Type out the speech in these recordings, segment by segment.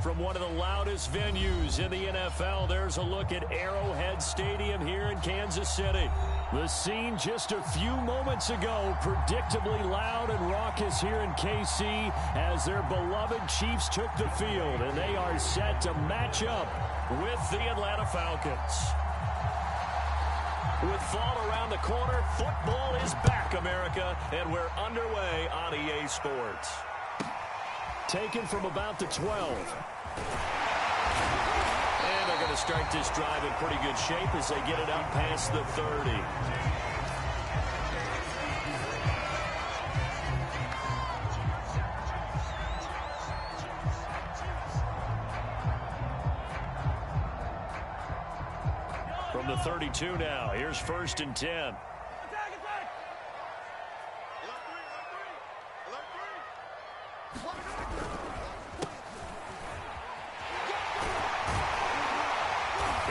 From one of the loudest venues in the NFL, there's a look at Arrowhead Stadium here in Kansas City. The scene just a few moments ago, predictably loud and raucous here in KC as their beloved Chiefs took the field, and they are set to match up with the Atlanta Falcons. With fall around the corner, football is back, America, and we're underway on EA Sports. Taken from about the 12. And they're going to start this drive in pretty good shape as they get it up past the 30. From the 32 now, here's 1st and 10.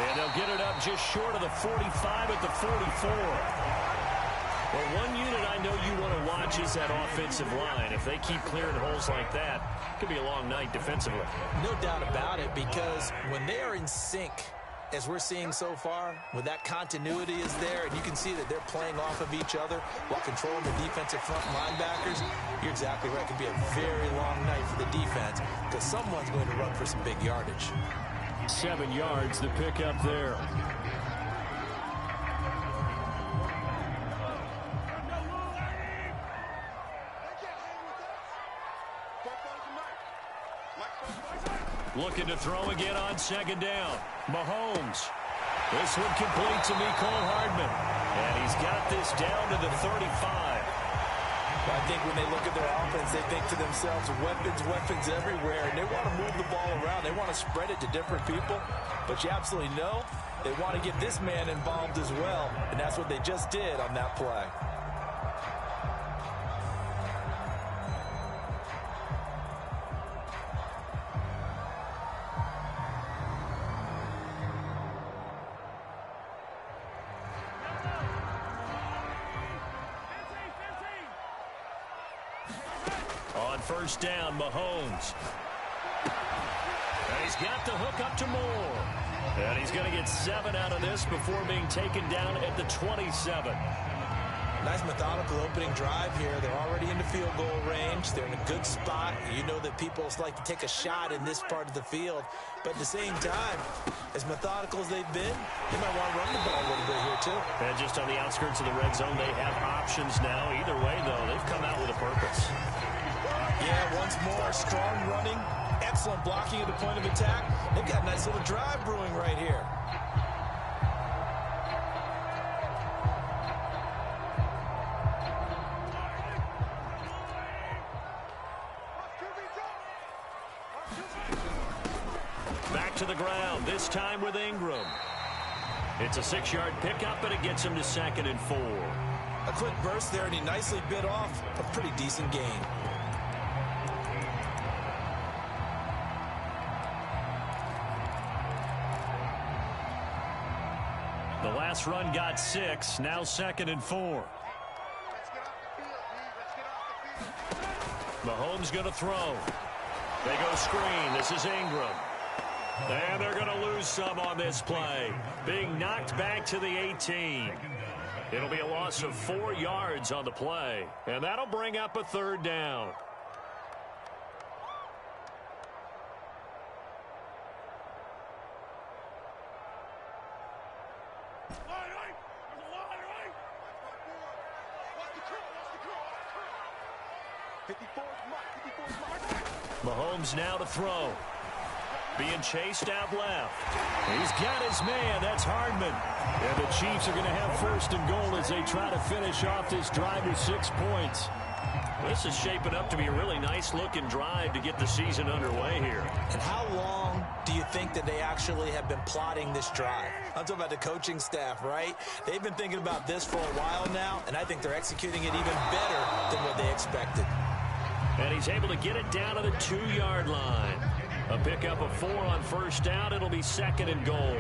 And they'll get it up just short of the 45 at the 44. Well, one unit I know you want to watch is that offensive line. If they keep clearing holes like that, it could be a long night defensively. No doubt about it, because when they are in sync, as we're seeing so far, when that continuity is there, and you can see that they're playing off of each other while controlling the defensive front linebackers, you're exactly right. It could be a very long night for the defense because someone's going to run for some big yardage. 7 yards, the pickup there. Looking to throw again on 2nd down. Mahomes. This one complete to Mecole Hardman. And he's got this down to the 35. I think when they look at their offense, they think to themselves, weapons everywhere, and they want to move the ball around. They want to spread it to different people, but you absolutely know they want to get this man involved as well, and that's what they just did on that play. On 1st down, Mahomes. And he's got the hook up to Moore. And he's going to get 7 out of this before being taken down at the 27. Nice methodical opening drive here. They're already in the field goal range. They're in a good spot. You know that people like to take a shot in this part of the field. But at the same time, as methodical as they've been, they might want to run the ball a little bit here too. And just on the outskirts of the red zone, they have options now. Either way, though, they've come out with a purpose. Yeah, once more, strong running, excellent blocking at the point of attack. They've got a nice little drive brewing right here. Back to the ground, this time with Ingram. It's a 6-yard pickup, and it gets him to 2nd and 4. A quick burst there, and he nicely bit off a pretty decent gain. The last run got 6, now 2nd and 4. Mahomes going to throw. They go screen. This is Ingram. And they're going to lose some on this play. Being knocked back to the 18. It'll be a loss of 4 yards on the play. And that'll bring up a 3rd down. Mahomes now to throw. Being chased out left. He's got his man. That's Hardman. And the Chiefs are going to have 1st and goal as they try to finish off this drive with 6 points. This is shaping up to be a really nice-looking drive to get the season underway here. And how long do you think that they actually have been plotting this drive? I'm talking about the coaching staff, right? They've been thinking about this for a while now, and I think they're executing it even better than what they expected. And he's able to get it down to the 2-yard line. A pickup of 4 on 1st down. It'll be 2nd and goal.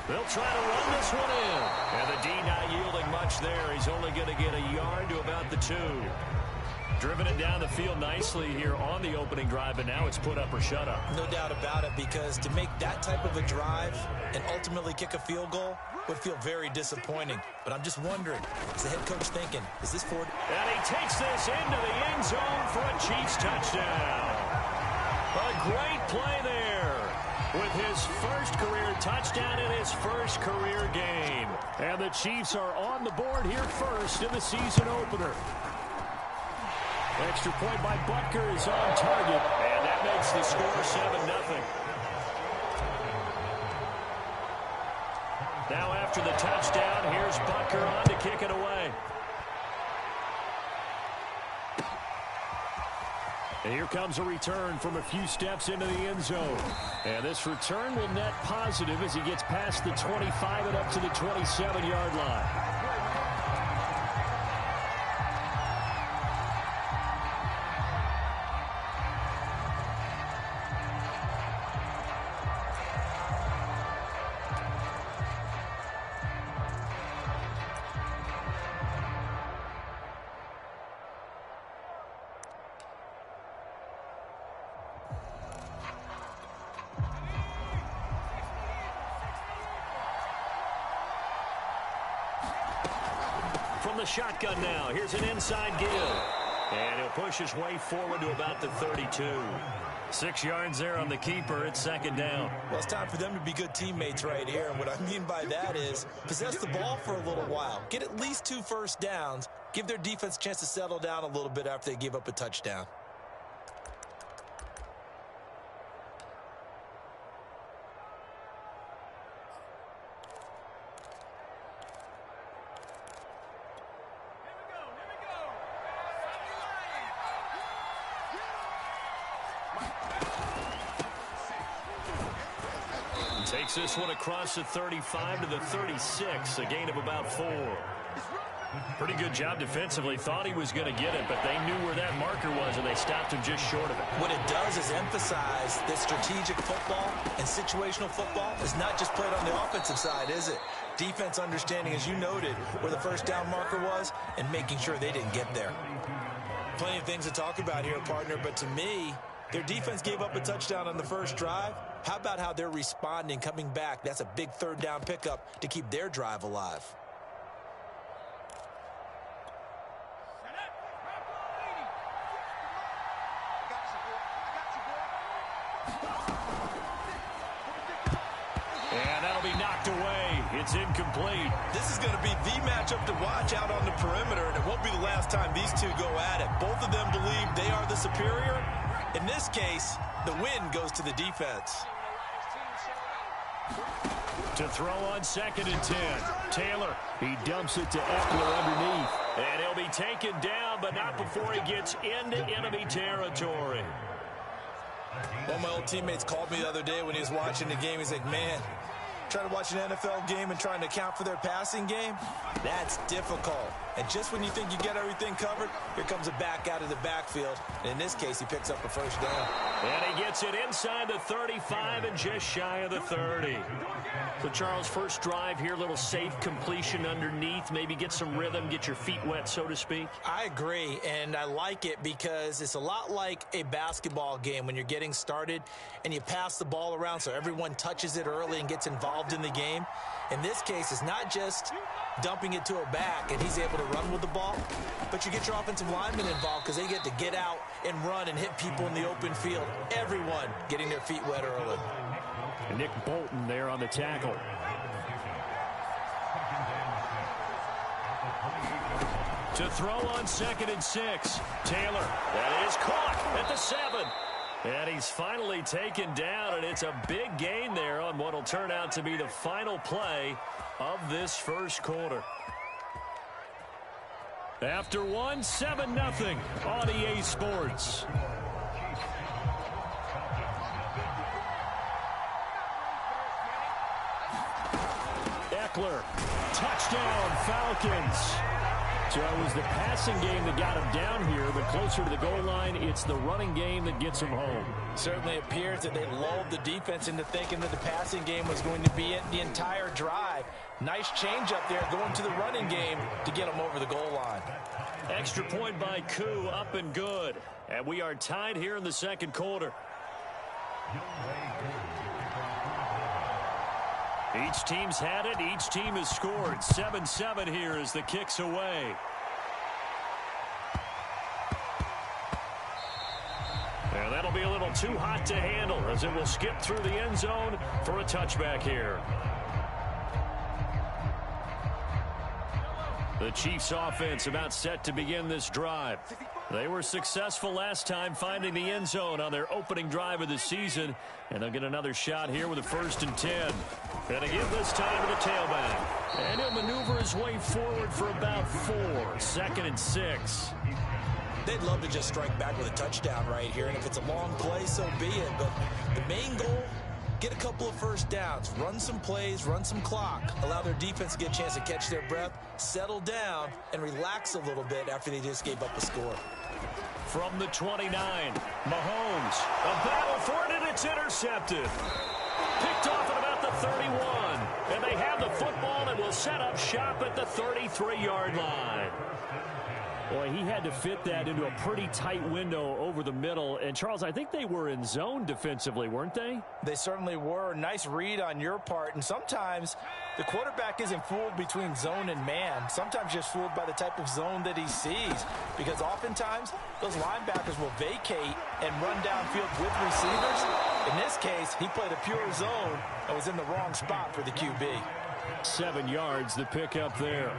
They'll try to run this one in. And the D not yielding much there. He's only going to get a yard to about the 2. Driven it down the field nicely here on the opening drive, but now it's put up or shut up. No doubt about it, because to make that type of a drive and ultimately kick a field goal would feel very disappointing. But I'm just wondering, is the head coach thinking, is this Ford? And he takes this into the end zone for a Chiefs touchdown. A great play there with his first career touchdown in his first career game. And the Chiefs are on the board here first in the season opener. Extra point by Butker is on target, and that makes the score 7-0. Now after the touchdown, here's Butker on to kick it away. And here comes a return from a few steps into the end zone. And this return will net positive as he gets past the 25 and up to the 27-yard line. From the shotgun now, here's an inside give. And he'll push his way forward to about the 32. 6 yards there on the keeper. It's second down. Well, it's time for them to be good teammates right here. And what I mean by that is possess the ball for a little while. Get at least 2 first downs. Give their defense a chance to settle down a little bit after they give up a touchdown. Takes this one across the 35 to the 36, a gain of about 4. Pretty good job defensively. Thought he was going to get it, but they knew where that marker was, and they stopped him just short of it. What it does is emphasize that strategic football and situational football is not just played on the offensive side, is it? Defense understanding, as you noted, where the first down marker was and making sure they didn't get there. Plenty of things to talk about here, partner, but to me, their defense gave up a touchdown on the first drive. How about how they're responding, coming back? That's a big third down pickup to keep their drive alive. And that'll be knocked away. It's incomplete. This is going to be the matchup to watch out on the perimeter, and it won't be the last time these two go at it. Both of them believe they are the superior. In this case, the win goes to the defense. To throw on 2nd and 10. Taylor, he dumps it to Eckler underneath. And he'll be taken down, but not before he gets into enemy territory. One of my old teammates called me the other day when he was watching the game. He's like, man, trying to watch an NFL game and trying to account for their passing game, that's difficult. And just when you think you get everything covered, here comes a back out of the backfield. And in this case, he picks up a first down. And he gets it inside the 35 and just shy of the 30. So, Charles, first drive here, little safe completion underneath. Maybe get some rhythm, get your feet wet, so to speak. I agree, and I like it because it's a lot like a basketball game when you're getting started and you pass the ball around so everyone touches it early and gets involved in the game. In this case, it's not just dumping it to a back and he's able to run with the ball, but you get your offensive linemen involved because they get to get out and run and hit people in the open field. Everyone getting their feet wet early. And Nick Bolton there on the tackle. To throw on 2nd and 6. Taylor, that is caught at the 7. And he's finally taken down, and it's a big gain there on what will turn out to be the final play of this first quarter. After 1, 7-0 on EA Sports. Eckler, touchdown Falcons. So it was the passing game that got him down here, but closer to the goal line, it's the running game that gets him home. Certainly appears that they lulled the defense into thinking that the passing game was going to be it the entire drive. Nice change up there going to the running game to get him over the goal line. Extra point by Koo, up and good. And we are tied here in the second quarter. Each team's had it. Each team has scored. 7-7 here as the kick's away. And that'll be a little too hot to handle as it will skip through the end zone for a touchback here. The Chiefs offense about set to begin this drive. They were successful last time finding the end zone on their opening drive of the season. And they'll get another shot here with a 1st and 10. And again this time to the tailback. And he'll maneuver his way forward for about 4. 2nd and 6. They'd love to just strike back with a touchdown right here. And if it's a long play, so be it. But the main goal, get a couple of first downs, run some plays, run some clock, allow their defense to get a chance to catch their breath, settle down, and relax a little bit after they just gave up a score. From the 29, Mahomes, a battle for it, and it's intercepted. Picked off at about the 31, and they have the football and will set up shop at the 33-yard line. Boy, he had to fit that into a pretty tight window over the middle. And, Charles, I think they were in zone defensively, weren't they? They certainly were. Nice read on your part. And sometimes the quarterback isn't fooled between zone and man. Sometimes just fooled by the type of zone that he sees. Because oftentimes those linebackers will vacate and run downfield with receivers. In this case, he played a pure zone and was in the wrong spot for the QB. 7 yards, the pickup there.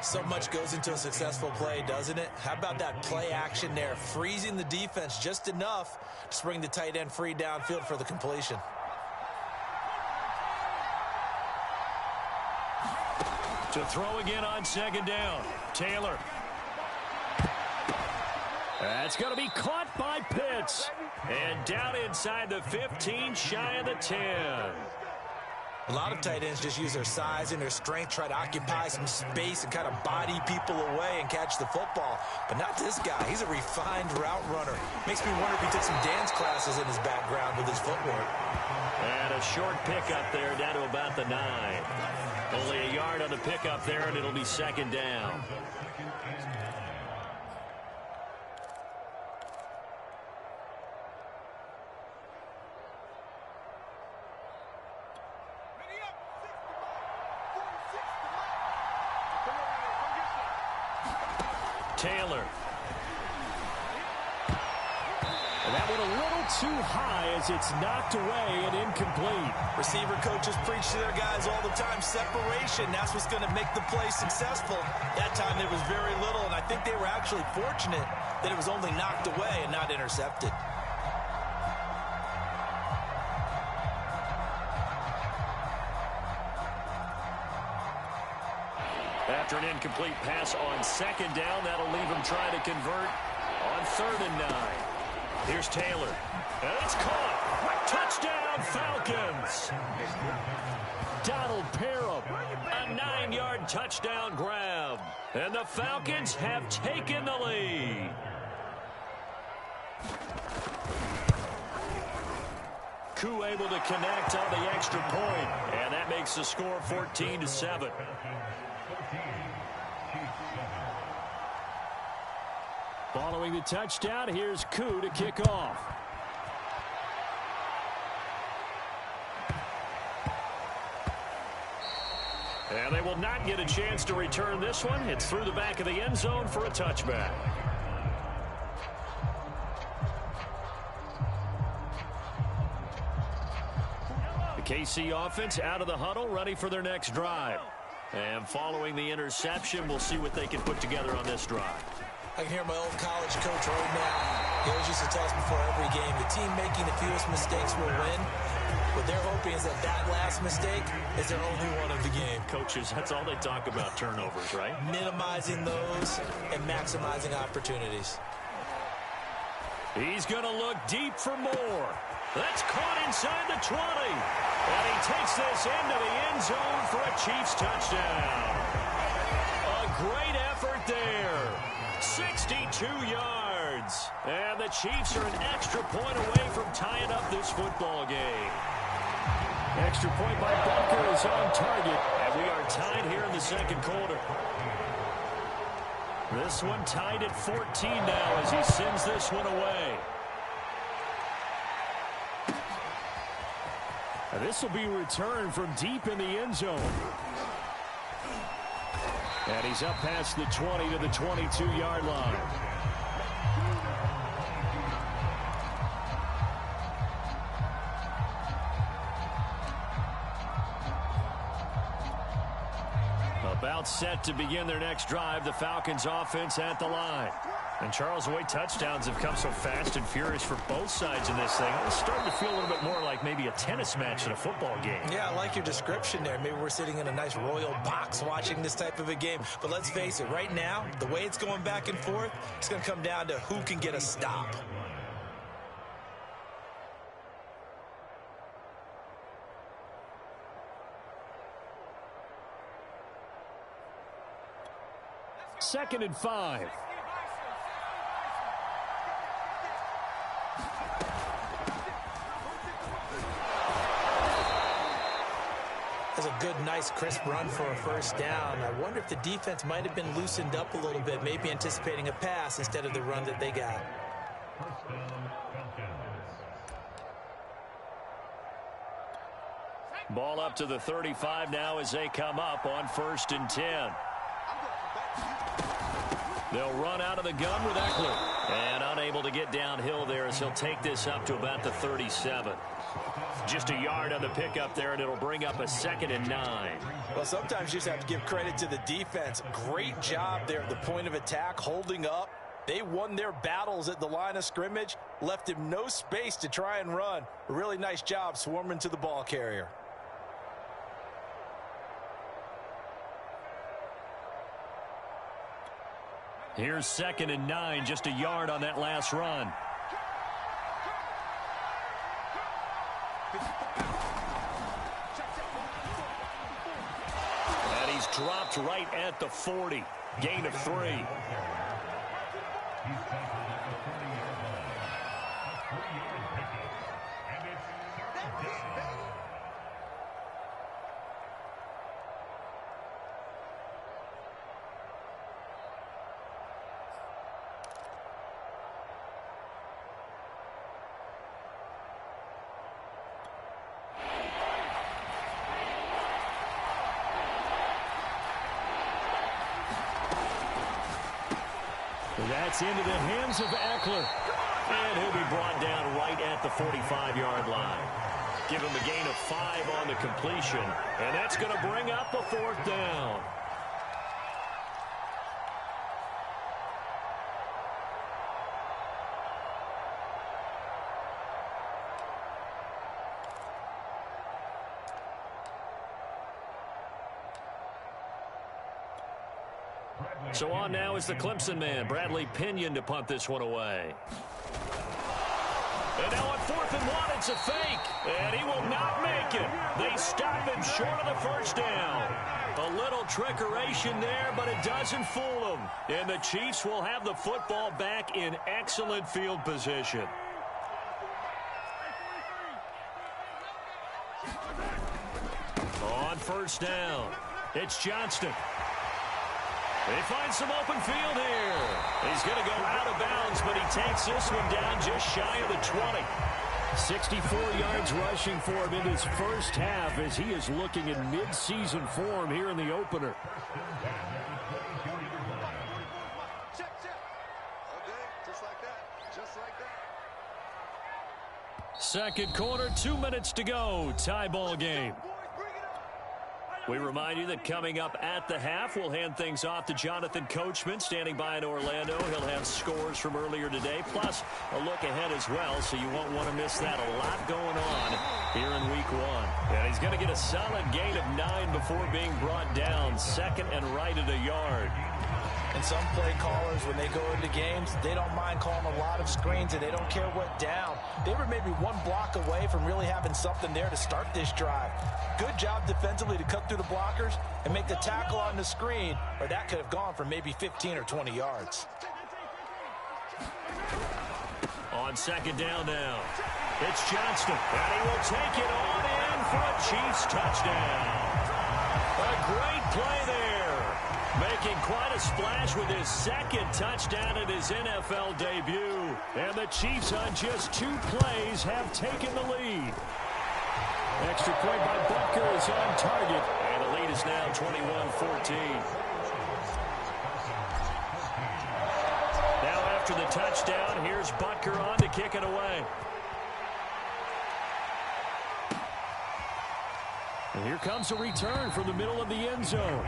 So much goes into a successful play, doesn't it? How about that play action there, freezing the defense just enough to bring the tight end free downfield for the completion. To throw again on 2nd down. Taylor. That's going to be caught by Pitts. And down inside the 15, shy of the 10. A lot of tight ends just use their size and their strength, try to occupy some space and kind of body people away and catch the football. But not this guy. He's a refined route runner. Makes me wonder if he took some dance classes in his background with his footwork. And a short pickup there down to about the 9. Only a yard on the pickup there, and it'll be 2nd down. Taylor. And that went a little too high as it's knocked away and incomplete. Receiver coaches preach to their guys all the time, separation. That's what's going to make the play successful. That time there was very little, and I think they were actually fortunate that it was only knocked away and not intercepted. After an incomplete pass on 2nd down, that'll leave him trying to convert on 3rd and 9. Here's Taylor. And it's caught. Touchdown, Falcons. Donald Parham, a 9-yard touchdown grab. And the Falcons have taken the lead. Koo able to connect on the extra point. And that makes the score 14-7. Following the touchdown, here's Koo to kick off. And they will not get a chance to return this one. It's through the back of the end zone for a touchback. The KC offense out of the huddle, ready for their next drive. And following the interception, we'll see what they can put together on this drive. I can hear my old college coach right now. He always used to tell us before every game, the team making the fewest mistakes will win. What they're hoping is that that last mistake is their only one of the game. Coaches, that's all they talk about, turnovers, right? Minimizing those and maximizing opportunities. He's going to look deep for more. That's caught inside the 20. And he takes this into the end zone for a Chiefs touchdown. A great effort 62 yards. And the Chiefs are an extra point away from tying up this football game. Extra point by Bunker is on target. And we are tied here in the second quarter. This one tied at 14 now as he sends this one away. And this will be returned from deep in the end zone. And he's up past the 20 to the 22-yard line. About set to begin their next drive, the Falcons offense at the line. And Charles, the way touchdowns have come so fast and furious for both sides in this thing, it's starting to feel a little bit more like maybe a tennis match in a football game. Yeah, I like your description there. Maybe we're sitting in a nice royal box watching this type of a game. But let's face it, right now, the way it's going back and forth, it's going to come down to who can get a stop. Second and 5. That's a good, nice, crisp run for a first down. I wonder if the defense might have been loosened up a little bit, maybe anticipating a pass instead of the run that they got. Ball up to the 35 now as they come up on 1st and 10. They'll run out of the gun with Eckler. And unable to get downhill there as he'll take this up to about the 37. Just a yard on the pickup there, and it'll bring up a 2nd and 9. Well, sometimes you just have to give credit to the defense. Great job there at the point of attack, holding up. They won their battles at the line of scrimmage, left him no space to try and run. A really nice job swarming to the ball carrier. Here's 2nd and 9, just a yard on that last run. And he's dropped right at the 40. Gain of 3. That's into the hands of Eckler. And he'll be brought down right at the 45-yard line. Give him a gain of 5 on the completion. And that's going to bring up a 4th down. So on now is the Clemson man, Bradley Pinion, to punt this one away. And now on 4th and 1, it's a fake. And he will not make it. They stop him short of the first down. A little trickeration there, but it doesn't fool them. And the Chiefs will have the football back in excellent field position. On 1st down, it's Johnston. They find some open field here. He's going to go out of bounds, but he takes this one down just shy of the 20. 64 yards rushing for him in his first half as he is looking in mid-season form here in the opener. Second quarter, 2 minutes to go. Tie ball game. We remind you that coming up at the half, we'll hand things off to Jonathan Coachman, standing by in Orlando. He'll have scores from earlier today, plus a look ahead as well, so you won't want to miss that. A lot going on here in week 1. And he's going to get a solid gain of 9 before being brought down. 2nd and right at a yard. And some play callers, when they go into games, they don't mind calling a lot of screens, and they don't care what down. They were maybe 1 block away from really having something there to start this drive. Good job defensively to cut through the blockers and make the tackle on the screen, or that could have gone for maybe 15 or 20 yards. On second down now, it's Johnston, and he will take it on in for a Chiefs touchdown. A great play there, making quite a splash with his second touchdown in his NFL debut. And the Chiefs on just 2 plays have taken the lead. Extra point by Butker is on target, and the lead is now 21-14. After the touchdown, here's Butker on to kick it away. And here comes a return from the middle of the end zone.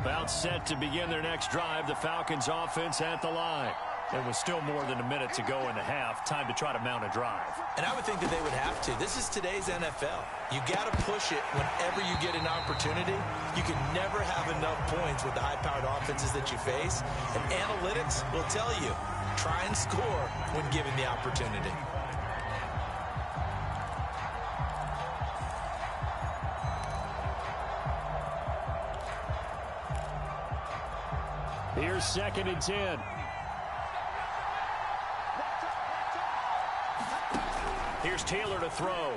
About set to begin their next drive, the Falcons offense at the line. There was still more than a minute to go in the half. Time to try to mount a drive. And I would think that they would have to. This is today's NFL. You got to push it whenever you get an opportunity. You can never have enough points with the high-powered offenses that you face. And analytics will tell you, try and score when given the opportunity. Here's 2nd and 10. Here's Taylor to throw.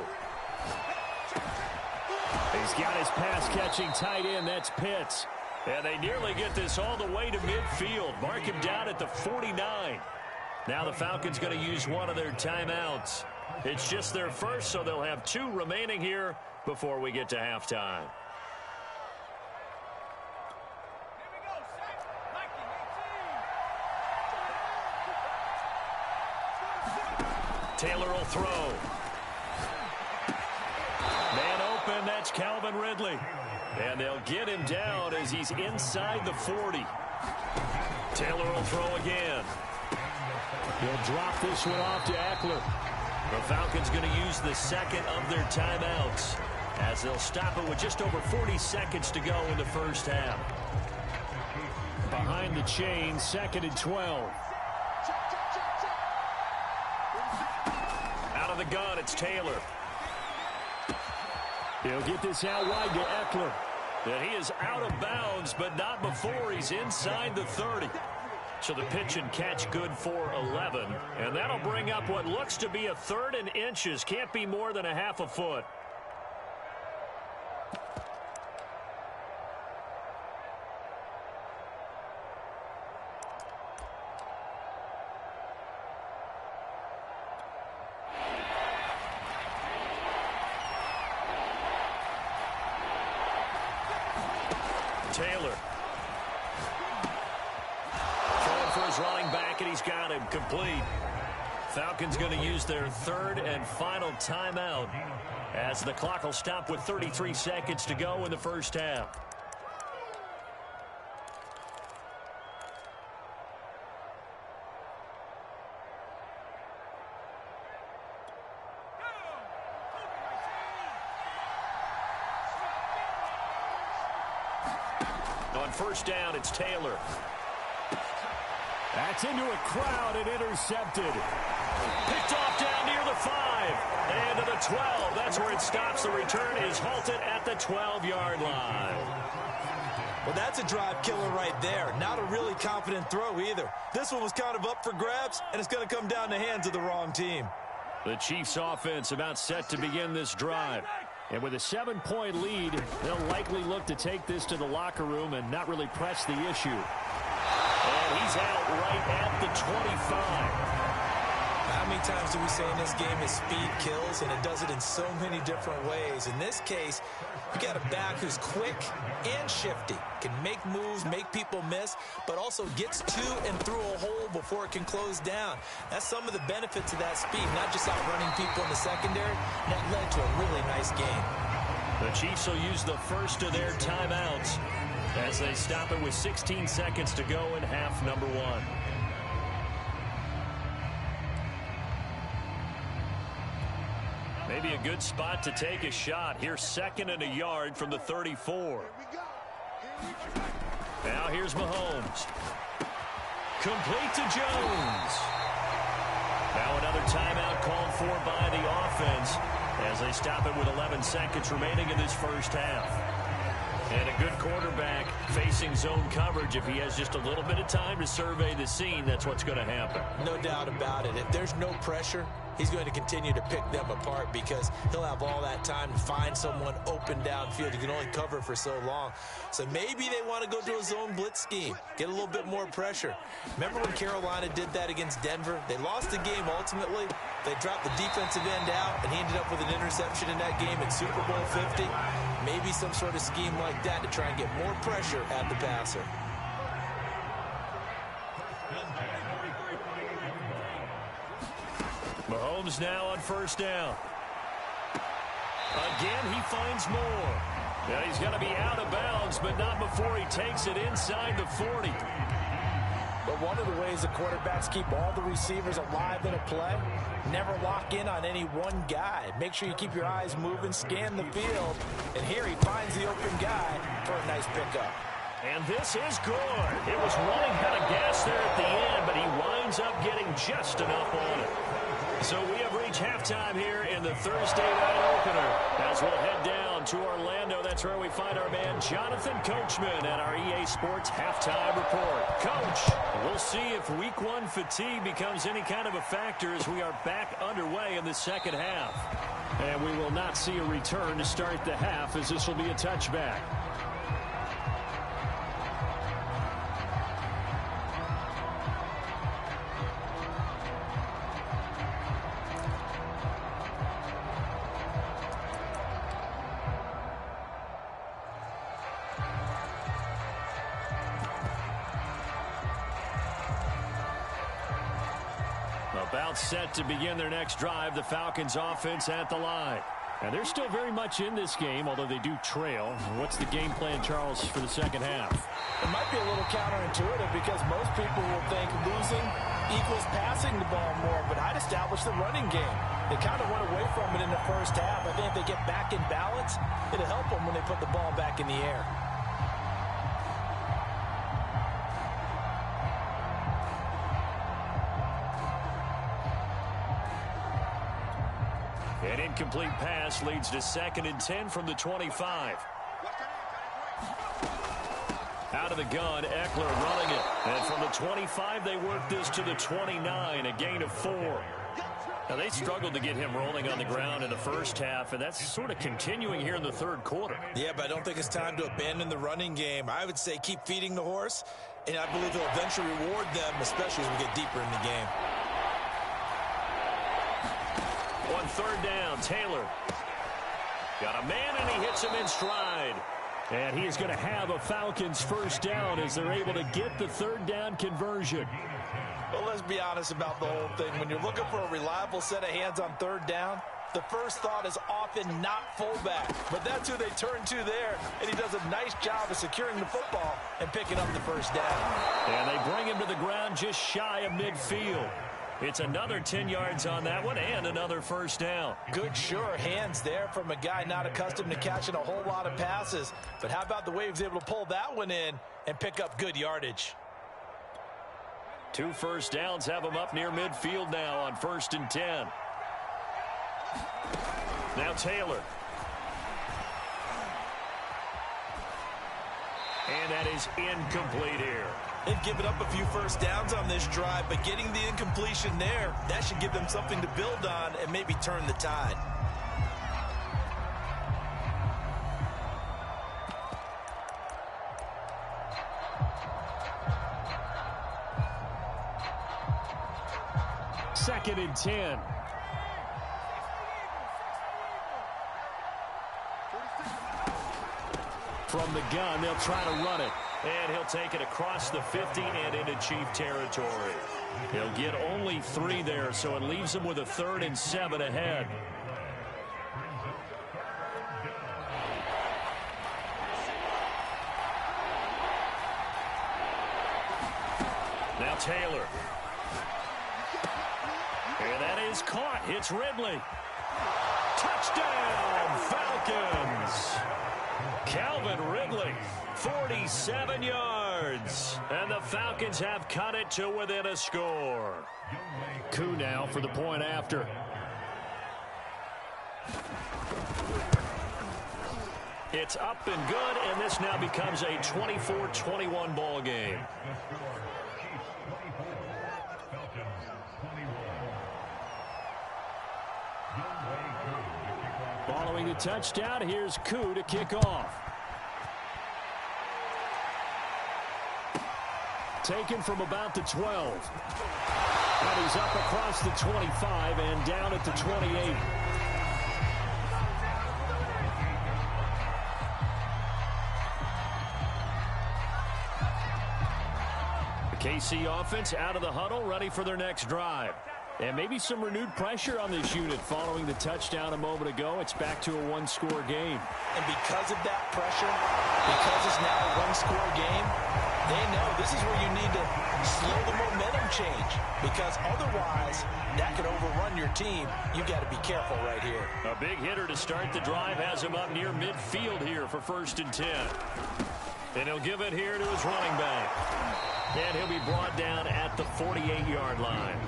He's got his pass-catching tight end. That's Pitts. And they nearly get this all the way to midfield. Mark him down at the 49. Now the Falcons going to use one of their timeouts. It's just their first, so they'll have 2 remaining here before we get to halftime. Taylor will throw. Man open, that's Calvin Ridley. And they'll get him down as he's inside the 40. Taylor will throw again. He'll drop this one off to Eckler. The Falcons going to use the second of their timeouts as they'll stop it with just over 40 seconds to go in the first half. Behind the chain, 2nd and 12. Of the gun, it's Taylor. He'll get this out wide to Eckler. And he is out of bounds, but not before he's inside the 30. So the pitch and catch good for 11. And that'll bring up what looks to be a 3rd and inches. Can't be more than a half a foot. Taylor. Throwing for his running back, and he's got him complete. Falcons going to use their 3rd and final timeout as the clock will stop with 33 seconds to go in the first half. On first down, it's Taylor. That's into a crowd and intercepted. Picked off down near the 5. And to the 12. That's where it stops. The return is halted at the 12-yard line. Well, that's a drive killer right there. Not a really confident throw either. This one was kind of up for grabs, and it's going to come down the hands of the wrong team. The Chiefs offense about set to begin this drive. And with a 7-point lead, they'll likely look to take this to the locker room and not really press the issue. And he's out right at the 25. How many times do we say in this game is speed kills, and it does it in so many different ways. In this case, you got a back who's quick and shifty, can make moves, make people miss, but also gets to and through a hole before it can close down. That's some of the benefits of that speed, not just outrunning people in the secondary. That led to a really nice game. The Chiefs will use the first of their timeouts as they stop it with 16 seconds to go in half number 1. They maybe a good spot to take a shot. Here's 2nd and a yard from the 34. Now here's Mahomes. Complete to Jones. Now another timeout called for by the offense as they stop it with 11 seconds remaining in this first half. And a good quarterback facing zone coverage. If he has just a little bit of time to survey the scene, that's what's going to happen. No doubt about it. If there's no pressure, he's going to continue to pick them apart because he'll have all that time to find someone open downfield. He can only cover for so long. So maybe they want to go to a zone blitz scheme, get a little bit more pressure. Remember when Carolina did that against Denver? They lost the game ultimately. They dropped the defensive end out, and he ended up with an interception in that game at Super Bowl 50. Maybe some sort of scheme like that to try and get more pressure at the passer. Mahomes now on 1st down. Again, he finds more. Now he's going to be out of bounds, but not before he takes it inside the 40. But one of the ways the quarterbacks keep all the receivers alive in a play, never lock in on any one guy. Make sure you keep your eyes moving, scan the field. And here he finds the open guy for a nice pickup. And this is good. It was running out of gas there at the end, but he winds up getting just enough on it. So we have reached halftime here in the Thursday night opener. As we'll head down to Orlando, that's where we find our man Jonathan Coachman at our EA Sports Halftime Report. Coach, we'll see if week 1 fatigue becomes any kind of a factor as we are back underway in the second half. And we will not see a return to start the half as this will be a touchback. About set to begin their next drive, the Falcons offense at the line. And they're still very much in this game, although they do trail. What's the game plan, Charles, for the second half? It might be a little counterintuitive because most people will think losing equals passing the ball more, but I'd establish the running game. They kind of went away from it in the first half. I think if they get back in balance, it'll help them when they put the ball back in the air. An incomplete pass leads to 2nd and 10 from the 25. Out of the gun, Eckler running it. And from the 25, they work this to the 29, a gain of 4. Now, they struggled to get him rolling on the ground in the first half, and that's sort of continuing here in the third quarter. Yeah, but I don't think it's time to abandon the running game. I would say keep feeding the horse, and I believe he'll eventually reward them, especially as we get deeper in the game. On 3rd down, Taylor. Got a man, and he hits him in stride. And he is going to have a Falcons 1st down as they're able to get the 3rd down conversion. Well, let's be honest about the whole thing. When you're looking for a reliable set of hands on 3rd down, the first thought is often not fullback. But that's who they turn to there, and he does a nice job of securing the football and picking up the 1st down. And they bring him to the ground just shy of midfield. It's another 10 yards on that one and another 1st down. Good, sure hands there from a guy not accustomed to catching a whole lot of passes. But how about the way he was able to pull that one in and pick up good yardage? 2 1st downs have him up near midfield now on 1st and 10. Now Taylor. And that is incomplete here. They've given up a few 1st downs on this drive, but getting the incompletion there, that should give them something to build on and maybe turn the tide. Second and 10. From the gun, they'll try to run it. And he'll take it across the 50 and into Chief territory. He'll get only 3 there, so it leaves him with a 3rd and 7 ahead. Now Taylor. And that is caught. It's Ridley. Touchdown, Falcons. Calvin Ridley, 47 yards. And the Falcons have cut it to within a score. Koo now for the point after. It's up and good, and this now becomes a 24-21 ball game. Following the touchdown, here's Koo to kick off. Taken from about the 12. And he's up across the 25 and down at the 28. KC offense out of the huddle, ready for their next drive. And maybe some renewed pressure on this unit following the touchdown a moment ago. It's back to a one-score game. And because of that pressure, because it's now a one-score game, they know this is where you need to slow the momentum change. Because otherwise, that could overrun your team. You've got to be careful right here. A big hitter to start the drive has him up near midfield here for 1st and 10. And he'll give it here to his running back. And he'll be brought down at the 48-yard line.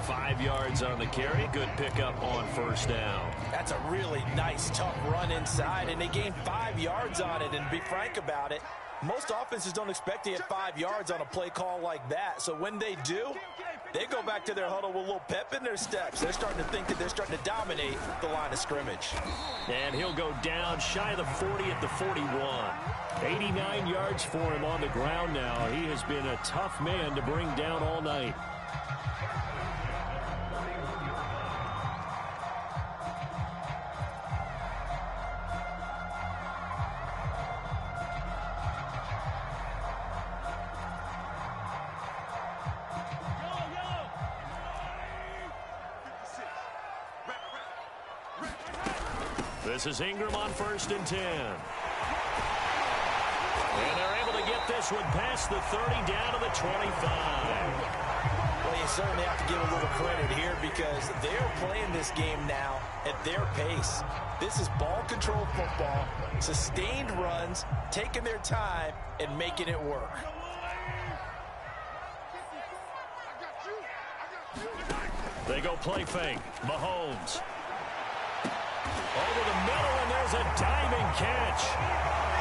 5 yards on the carry. Good pickup on 1st down. That's a really nice, tough run inside, and they gained 5 yards on it. And to be frank about it, most offenses don't expect to get 5 yards on a play call like that. So when they do, they go back to their huddle with a little pep in their steps. They're starting to think that they're starting to dominate the line of scrimmage. And he'll go down shy of the 40 at the 41. 89 yards for him on the ground now. He has been a tough man to bring down all night. This is Ingram on 1st and 10. And they're able to get this one past the 30 down to the 25. Well, you certainly have to give a little credit here because they're playing this game now at their pace. This is ball control football, sustained runs, taking their time and making it work. They go play fake. Mahomes. Over the middle, and there's a diving catch.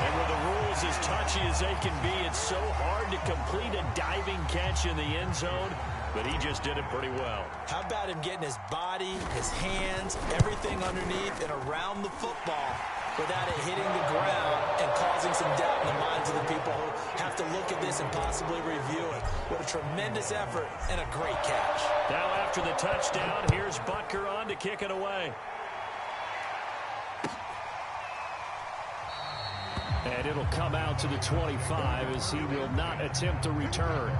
And with the rules as touchy as they can be, it's so hard to complete a diving catch in the end zone, but he just did it pretty well. How about him getting his body, his hands, everything underneath and around the football without it hitting the ground and causing some doubt in the minds of the people who have to look at this and possibly review it. What a tremendous effort and a great catch. Now after the touchdown, here's Butker on to kick it away. And it'll come out to the 25 as he will not attempt to return.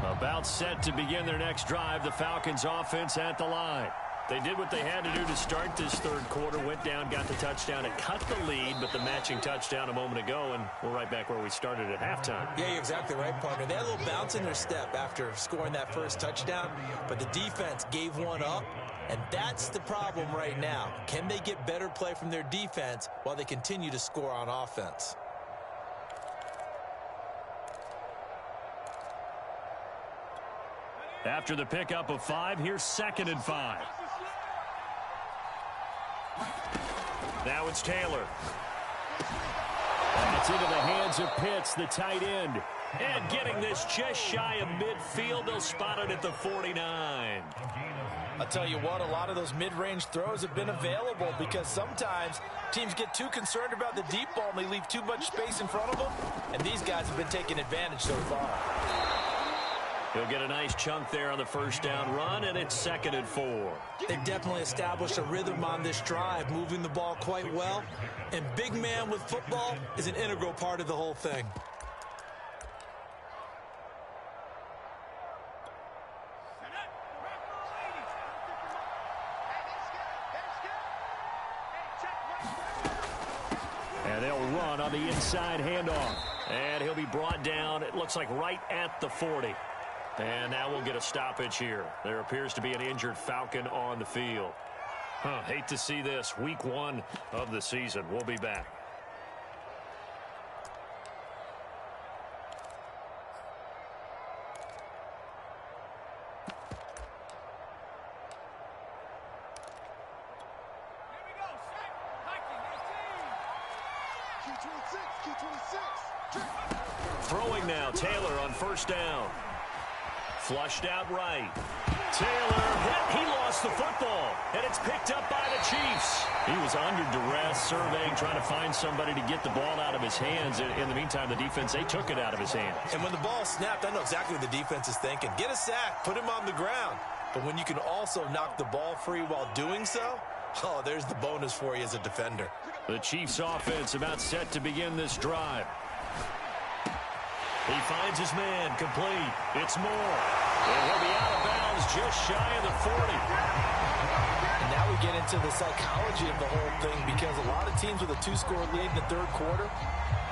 About set to begin their next drive, the Falcons offense at the line. They did what they had to do to start this third quarter, went down, got the touchdown, and cut the lead, but the matching touchdown a moment ago, and we're right back where we started at halftime. Yeah, you're exactly right, partner. They had a little bounce in their step after scoring that first touchdown, but the defense gave one up, and that's the problem right now. Can they get better play from their defense while they continue to score on offense? After the pickup of 5, here's 2nd and 5. Now it's Taylor. And it's into the hands of Pitts, the tight end. And getting this just shy of midfield, they'll spot it at the 49. I'll tell you what, a lot of those mid-range throws have been available because sometimes teams get too concerned about the deep ball and they leave too much space in front of them. And these guys have been taking advantage so far. He'll get a nice chunk there on the first down run, and it's 2nd and 4. They've definitely established a rhythm on this drive, moving the ball quite well. And big man with football is an integral part of the whole thing. And they'll run on the inside handoff. And he'll be brought down, it looks like right at the 40. And now we'll get a stoppage here. There appears to be an injured Falcon on the field. Hate to see this. Week 1 of the season. We'll be back. Throwing now, Taylor on first down. Flushed out right. Taylor hit. He lost the football, and it's picked up by the Chiefs. He was under duress, surveying, trying to find somebody to get the ball out of his hands. In the meantime, the defense, they took it out of his hands. And when the ball snapped, I know exactly what the defense is thinking. Get a sack, put him on the ground. But when you can also knock the ball free while doing so, oh, there's the bonus for you as a defender. The Chiefs offense about set to begin this drive. He finds his man, complete. It's Moore. And he'll be out of bounds just shy of the 40. And now we get into the psychology of the whole thing, because a lot of teams with a 2-score lead in the third quarter,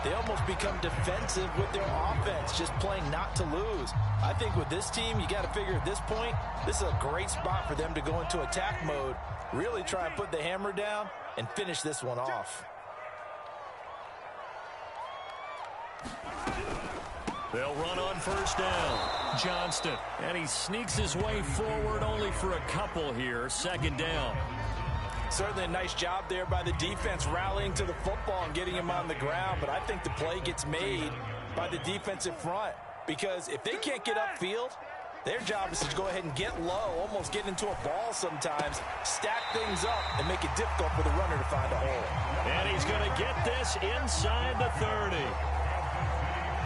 they almost become defensive with their offense, just playing not to lose. I think with this team, you got to figure at this point, this is a great spot for them to go into attack mode, really try and put the hammer down and finish this one off. They'll run on first down. Johnston. And he sneaks his way forward only for a couple here. Second down. Certainly a nice job there by the defense rallying to the football and getting him on the ground. But I think the play gets made by the defensive front, because if they can't get upfield, their job is to go ahead and get low, almost get into a ball sometimes, stack things up, and make it difficult for the runner to find a hole. And he's going to get this inside the 30.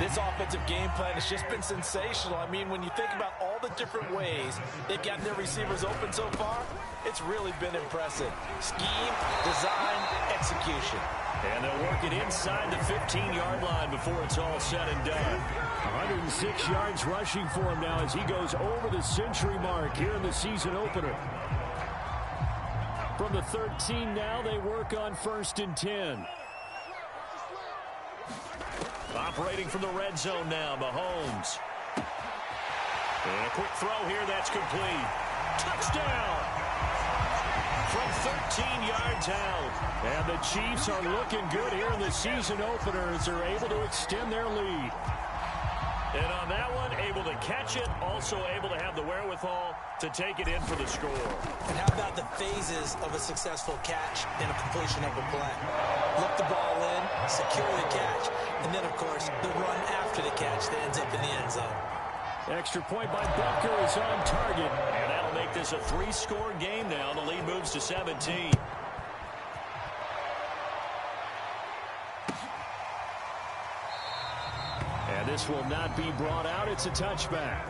This offensive game plan has just been sensational. I mean, when you think about all the different ways they've gotten their receivers open so far, it's really been impressive. Scheme, design, execution. And they'll work it inside the 15-yard line before it's all said and done. 106 yards rushing for him now as he goes over the century mark here in the season opener. From the 13 now, they work on 1st and 10. Operating from the red zone now, Mahomes. And a quick throw here, that's complete. Touchdown! From 13 yards out. And the Chiefs are looking good here in the season opener as they're able to extend their lead. And on that one, able to catch it, also able to have the wherewithal to take it in for the score. And how about the phases of a successful catch and a completion of a play? Look the ball in, secure the catch, and then, of course, the run after the catch that ends up in the end zone. Extra point by Butker is on target, and that'll make this a 3-score game now. The lead moves to 17. And this will not be brought out. It's a touchback.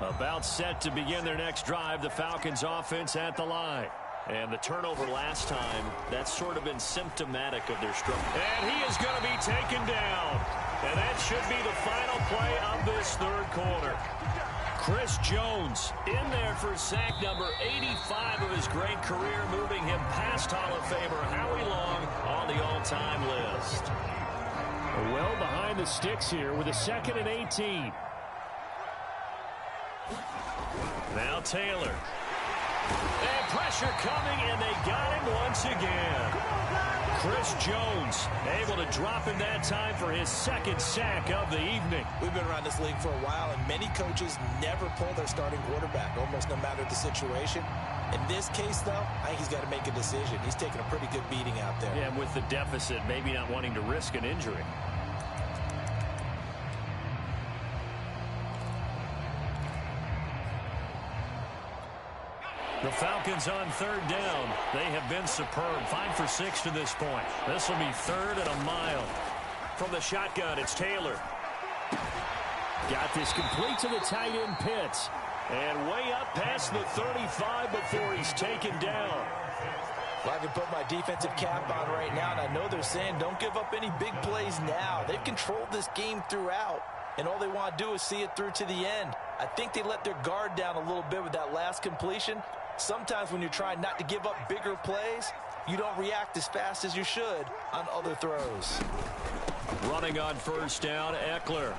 About set to begin their next drive, the Falcons offense at the line. And the turnover last time, that's sort of been symptomatic of their struggle. And he is going to be taken down. And that should be the final play of this third quarter. Chris Jones in there for sack number 85 of his great career, moving him past Hall of Famer Howie Long on the all-time list. Well behind the sticks here with a 2nd and 18. Now Taylor. And pressure coming, and they got him once again. Chris Jones able to drop in that time for his 2nd sack of the evening. We've been around this league for a while, and many coaches never pull their starting quarterback, almost no matter the situation. In this case, though, I think he's got to make a decision. He's taking a pretty good beating out there. Yeah, and with the deficit, maybe not wanting to risk an injury. The Falcons on 3rd down. They have been superb. 5 for 6 to this point. This will be 3rd and a mile. From the shotgun, it's Taylor. Got this complete to the tight end Pitts. And way up past the 35 before he's taken down. Well, I can put my defensive cap on right now, and I know they're saying don't give up any big plays now. They've controlled this game throughout. and all they want to do is see it through to the end. I think they let their guard down a little bit with that last completion. Sometimes when you're trying not to give up bigger plays, you don't react as fast as you should on other throws. Running on first down, Eckler.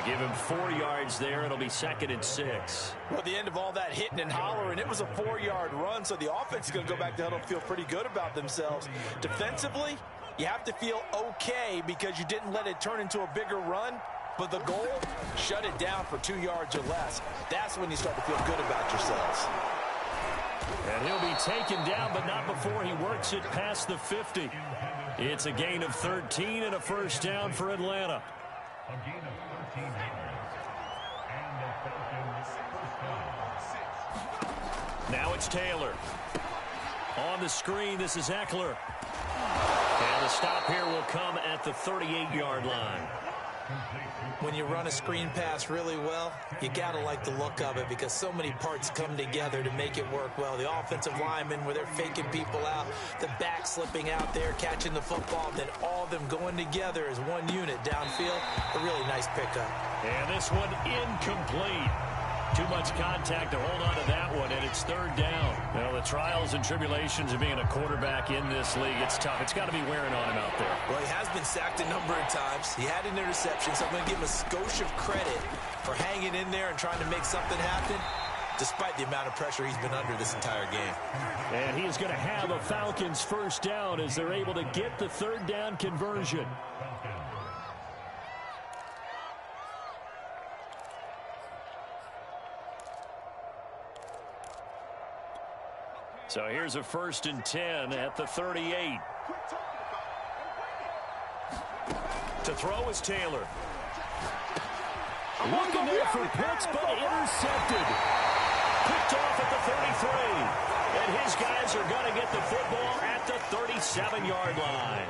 Give him 4 yards there. It'll be 2nd and 6. Well, at the end of all that hitting and hollering, it was a 4-yard run, so the offense is going to go back to huddle and feel pretty good about themselves. Defensively, you have to feel okay because you didn't let it turn into a bigger run, but the goal, shut it down for 2 yards or less. That's when you start to feel good about yourselves. And he'll be taken down, but not before he works it past the 50. It's a gain of 13 and a first down for Atlanta. Now it's Taylor. On the screen, this is Eckler. And the stop here will come at the 38-yard line. When you run a screen pass really well, you got to like the look of it because so many parts come together to make it work well. The offensive linemen, where they're faking people out, the back slipping out there, catching the football, then all of them going together as one unit downfield. A really nice pickup. And this one incomplete. Too much contact to hold on to that one, and it's 3rd down. Well, the trials and tribulations of being a quarterback in this league, it's tough. It's got to be wearing on him out there. Well, he has been sacked a number of times. He had an interception, so I'm going to give him a skosh of credit for hanging in there and trying to make something happen, despite the amount of pressure he's been under this entire game. And he is going to have a Falcons first down as they're able to get the 3rd down conversion. So here's a 1st and 10 at the 38. To throw is Taylor. Looking there for Pitts, but intercepted. Picked off at the 33. And his guys are going to get the football at the 37-yard line.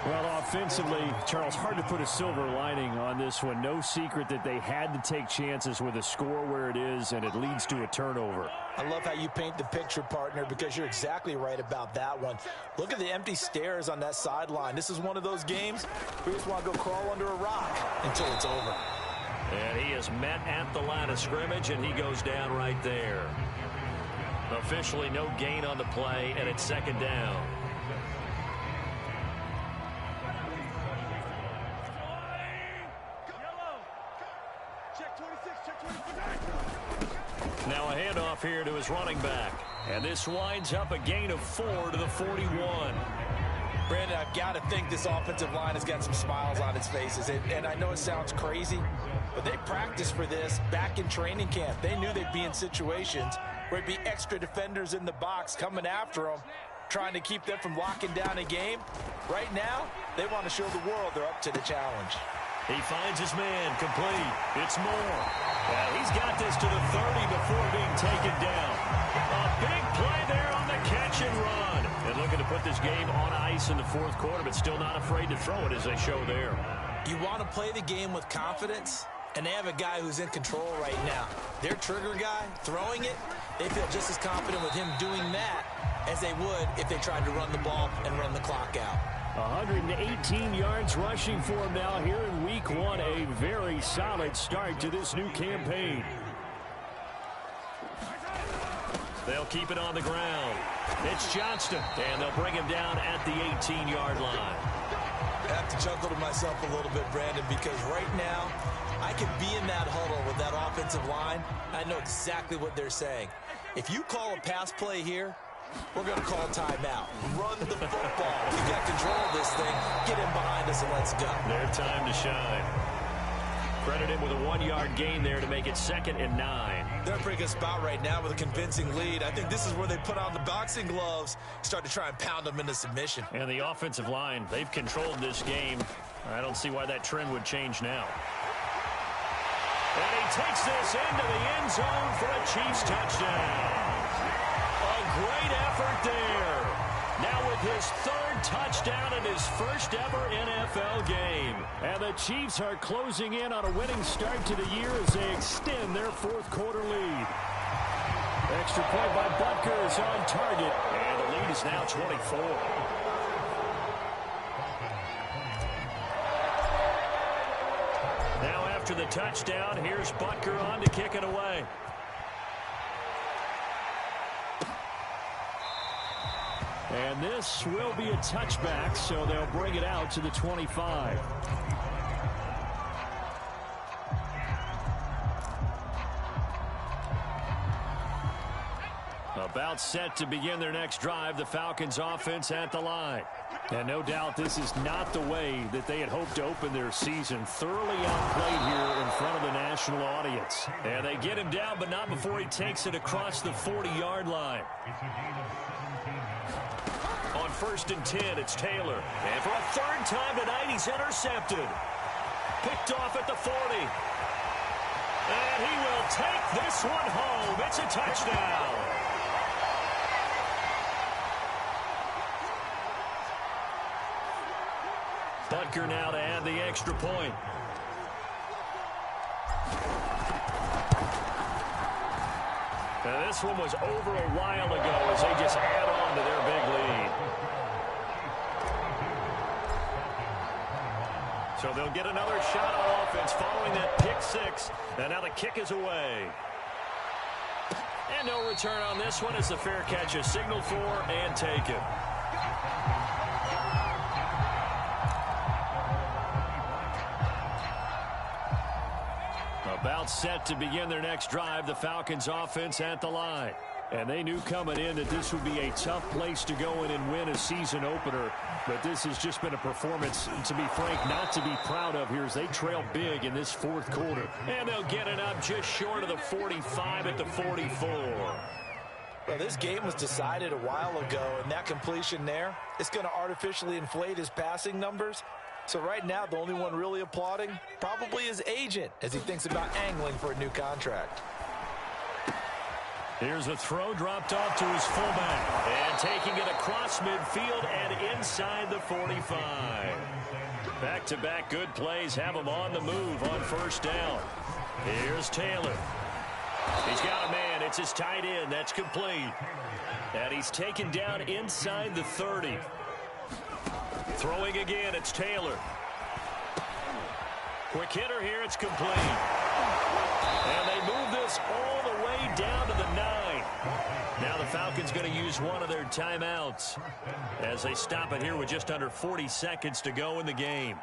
Well, offensively, Charles, hard to put a silver lining on this one. No secret that they had to take chances with a score where it is, and it leads to a turnover. I love how you paint the picture, partner, because you're exactly right about that one. Look at the empty stares on that sideline. This is one of those games where you just want to go crawl under a rock until it's over. And he is met at the line of scrimmage, and he goes down right there. Officially no gain on the play, and it's 2nd down. Now a handoff here to his running back. And this winds up a gain of 4 to the 41. Brandon, I've got to think this offensive line has got some smiles on its faces. And I know it sounds crazy, but they practiced for this back in training camp. They knew they'd be in situations where it'd be extra defenders in the box coming after them, trying to keep them from locking down a game. Right now, they want to show the world they're up to the challenge. He finds his man, complete. It's Moore. He's got this to the 30 before being taken down. A big play there on the catch and run. And looking to put this game on ice in the 4th quarter, but still not afraid to throw it as they show there. You want to play the game with confidence, and they have a guy who's in control right now. Their trigger guy, throwing it, they feel just as confident with him doing that as they would if they tried to run the ball and run the clock out. 118 yards rushing for him now here in week 1. A very solid start to this new campaign. They'll keep it on the ground. It's Johnston, and they'll bring him down at the 18-yard line. I have to chuckle to myself a little bit, Brandon, because right now I can be in that huddle with that offensive line. I know exactly what they're saying. If you call a pass play here, we're going to call timeout. Run the football. You got control of this thing. Get in behind us and let's go. Their time to shine. Credit him with a 1-yard gain there to make it 2nd and 9. They're in a pretty good spot right now with a convincing lead. I think this is where they put on the boxing gloves, start to try and pound them into submission. And the offensive line, they've controlled this game. I don't see why that trend would change now. And he takes this into the end zone for a Chiefs touchdown. A great effort there. Now with his 3rd touchdown in his first ever NFL game. And the Chiefs are closing in on a winning start to the year as they extend their 4th quarter lead. Extra point by Butker is on target. And the lead is now 24. after the touchdown. Here's Butker on to kick it away. And this will be a touchback, so they'll bring it out to the 25. About set to begin their next drive, the Falcons offense at the line. And no doubt this is not the way that they had hoped to open their season. Thoroughly outplayed here in front of the national audience. And they get him down, but not before he takes it across the 40-yard line. On 1st and 10, it's Taylor. And for a third time tonight, he's intercepted. Picked off at the 40. And he will take this one home. It's a touchdown. Butker now to add the extra point. Now this one was over a while ago as they just add on to their big lead. So they'll get another shot on offense following that pick six. And now the kick is away. And no return on this one as the fair catch is signaled for and taken. About set to begin their next drive, the Falcons offense at the line. And they knew coming in that this would be a tough place to go in and win a season opener. But this has just been a performance, to be frank, not to be proud of here as they trail big in this fourth quarter. And they'll get it up just short of the 45 at the 44. Well, this game was decided a while ago, and that completion there, it's going to artificially inflate his passing numbers. So right now, the only one really applauding probably his agent as he thinks about angling for a new contract. Here's a throw dropped off to his fullback. And taking it across midfield and inside the 45. Back-to-back good plays have him on the move on first down. Here's Taylor. He's got a man. It's his tight end. That's complete. And he's taken down inside the 30. Throwing again, it's Taylor. Quick hitter here, it's complete. And they move this all the way down to the 9. Now the Falcons going to use one of their timeouts as they stop it here with just under 40 seconds to go in the game.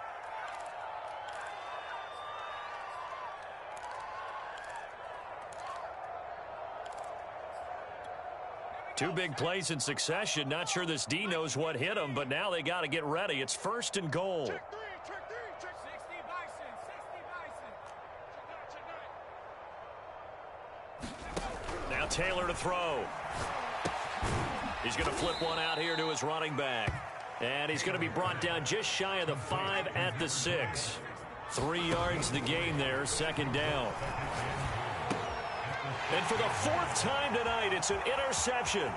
Two big plays in succession. Not sure this D knows what hit him, but now they got to get ready. It's 1st and goal. Now Taylor to throw. He's going to flip one out here to his running back. And he's going to be brought down just shy of the 5 at the 6. 3 yards the gain there, 2nd down. And for the 4th time tonight, it's an interception.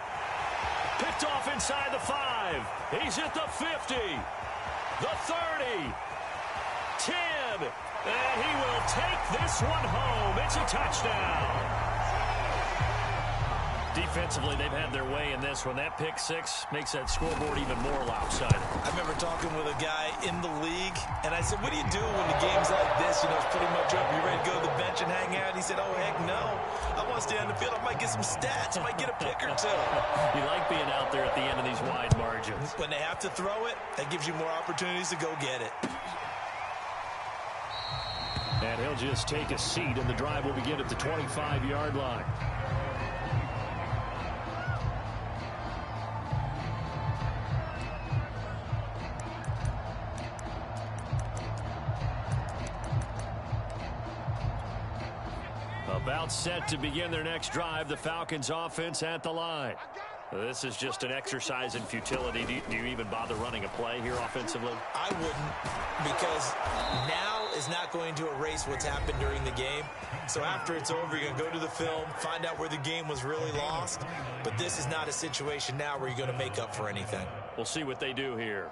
Picked off inside the 5. He's at the 50. The 30. 10. And he will take this one home. It's a touchdown. Defensively, they've had their way in this one. That pick six makes that scoreboard even more lopsided. I remember talking with a guy in the league, and I said, what do you do when the game's like this? You know, it's pretty much over. You ready to go to the bench and hang out? He said, oh, heck no. I want to stay on the field. I might get some stats. I might get a pick or two. You like being out there at the end of these wide margins. When they have to throw it, that gives you more opportunities to go get it. And he'll just take a seat, and the drive will begin at the 25-yard line. About set to begin their next drive, the Falcons offense at the line. This is just an exercise in futility. Do you even bother running a play here offensively? I wouldn't, because now is not going to erase what's happened during the game. So after it's over, you're going to go to the film, find out where the game was really lost. But this is not a situation now where you're going to make up for anything. We'll see what they do here.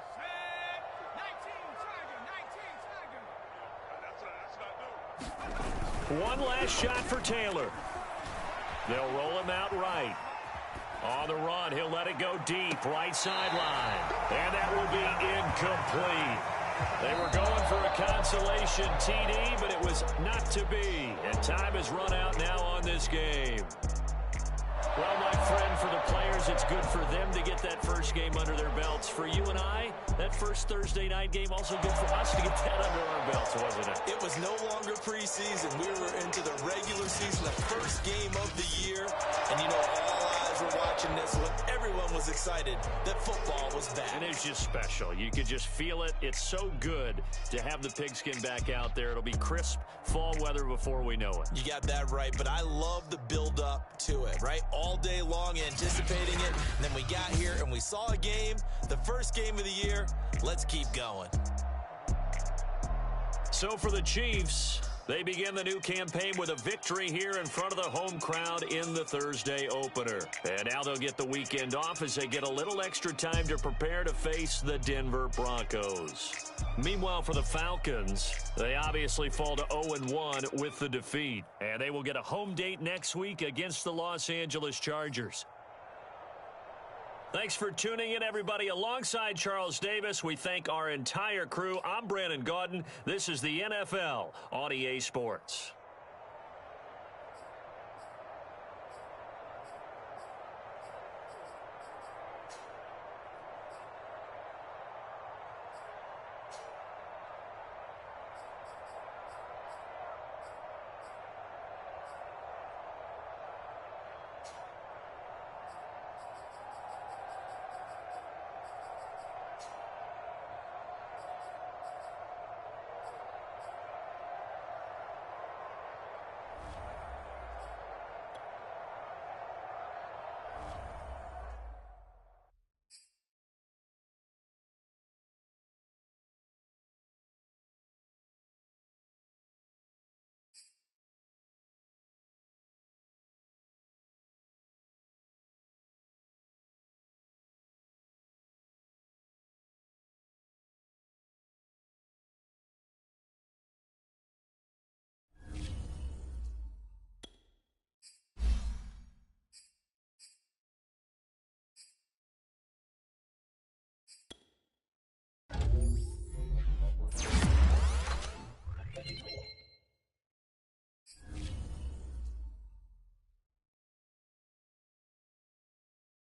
One last shot for Taylor. They'll roll him out right. On the run, he'll let it go deep, right sideline. And that will be incomplete. They were going for a concept. isolation TD, but it was not to be. And time has run out now on this game. Well, my friend, for the players, it's good for them to get that first game under their belts. For you and I, that first Thursday night game also good for us to get that under our belts, wasn't it? It was no longer preseason. We were into the regular season, the first game of the year. And, you know, all eyes were watching this one. Everyone was excited that football was back. And it's just special. You could just feel it. It's so good to have the pigskin back out there. It'll be crisp fall weather before we know it. You got that right, but I love the build-up to it, right? All day long anticipating it, and then we got here and we saw a game, the first game of the year. Let's keep going. So for the Chiefs, they begin the new campaign with a victory here in front of the home crowd in the Thursday opener. And now they'll get the weekend off as they get a little extra time to prepare to face the Denver Broncos. Meanwhile, for the Falcons, they obviously fall to 0-1 with the defeat. And they will get a home date next week against the Los Angeles Chargers. Thanks for tuning in, everybody. Alongside Charles Davis, we thank our entire crew. I'm Brandon Gaudin. This is the NFL on EA Sports.